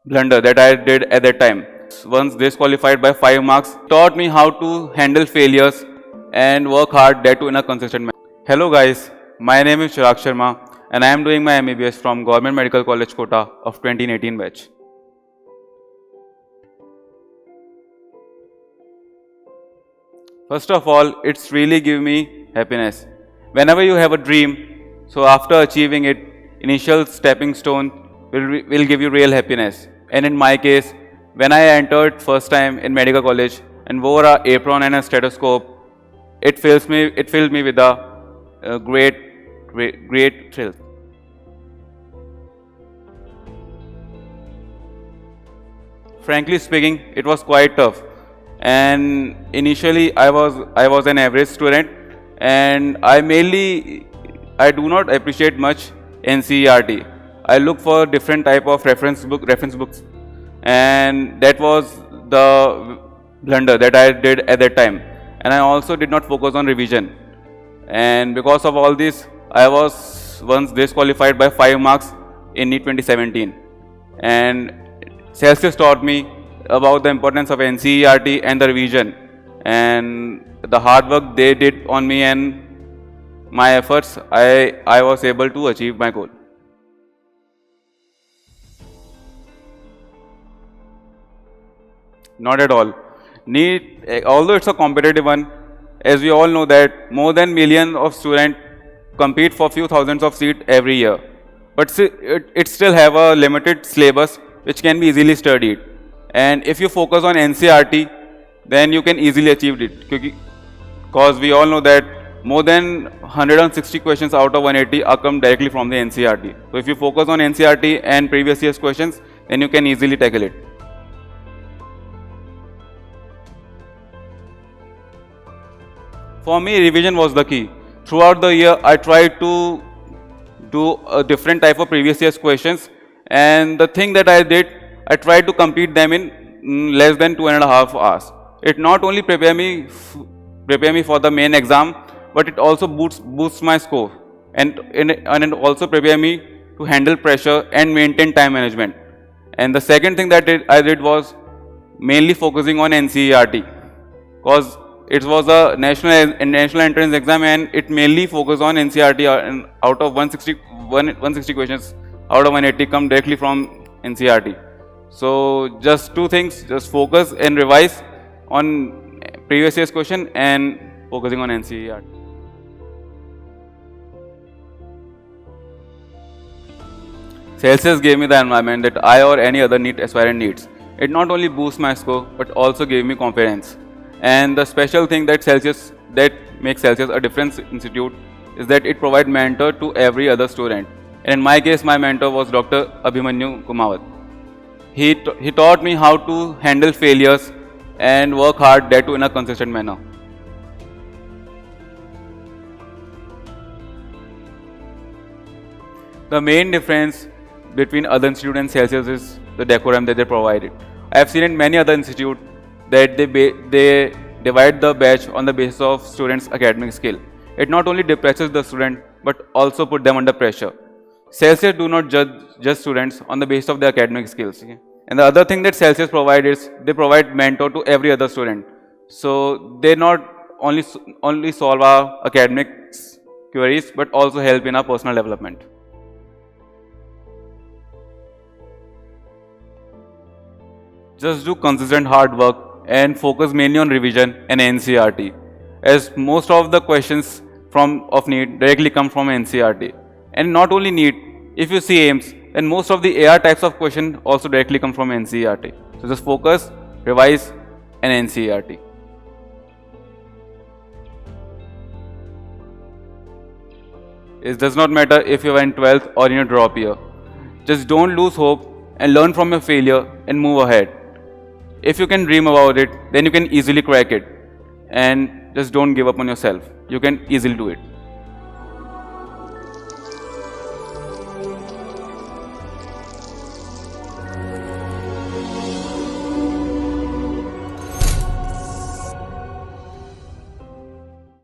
blunder that I did at that time. Once disqualified by 5 marks, taught me how to handle failures and work hard, that too in a consistent manner. Hello guys, my name is Chirag Sharma and I am doing my MBBS from Government Medical College Kota of 2018 batch. First of all, it's really give me happiness. Whenever you have a dream, so after achieving it, initial stepping stone will give you real happiness. And in my case, when I entered first time in medical college and wore a apron and a stethoscope, it filled me with a great thrill. Frankly speaking, it was quite tough. And initially, I was an average student, and I do not appreciate much NCERT. I look for different type of reference books, and that was the blunder that I did at that time. And I also did not focus on revision, and because of all this, I was once disqualified by 5 marks in NEET 2017. And Celsius taught me about the importance of NCERT and the revision, and the hard work they did on me and my efforts, I was able to achieve my goal. Not at all. NEET, although it's a competitive one, as we all know that more than millions of students compete for few thousands of seats every year. But it still have a limited syllabus which can be easily studied. And if you focus on NCERT, then you can easily achieve it. Because we all know that more than 160 questions out of 180 are come directly from the NCERT. So if you focus on NCERT and previous year's questions, then you can easily tackle it. For me, revision was the key. Throughout the year, I tried to do a different type of previous year's questions, and the thing that I did, I tried to complete them in less than 2.5 hours. It not only prepare me for the main exam, but it also boosts my score, and it also prepare me to handle pressure and maintain time management. And the second thing that I did was mainly focusing on NCERT, because it was a national entrance exam, and it mainly focused on NCERT. And out of 160 questions, out of 180 come directly from NCERT. So just two things: just focus and revise on previous year's question and focusing on NCERT. Celsius gave me the environment that I or any other NEET aspirant needs. It not only boosts my score, but also gave me confidence. And the special thing that makes Celsius a different institute is that it provides mentor to every other student. And in my case, my mentor was Dr. Abhimanyu Kumawat. He taught me how to handle failures and work hard, that too in a consistent manner. The main difference between other institutes and Celsius is the decorum that they provided. I have seen in many other institutes that they divide the batch on the basis of students' academic skill. It not only depresses the student, but also put them under pressure. Celsius do not judge students on the basis of their academic skills. Okay? And the other thing that Celsius provide is they provide mentor to every other student. So they not only solve our academic queries, but also help in our personal development. Just do consistent hard work and focus mainly on revision and NCERT, as most of the questions of NEET directly come from NCERT. And not only NEET, if you see AIIMS, then most of the AR types of questions also directly come from NCERT. So just focus, revise, and NCERT. It does not matter if you are in 12th or in a drop year. Just don't lose hope and learn from your failure and move ahead. If you can dream about it, then you can easily crack it. And just don't give up on yourself. You can easily do it.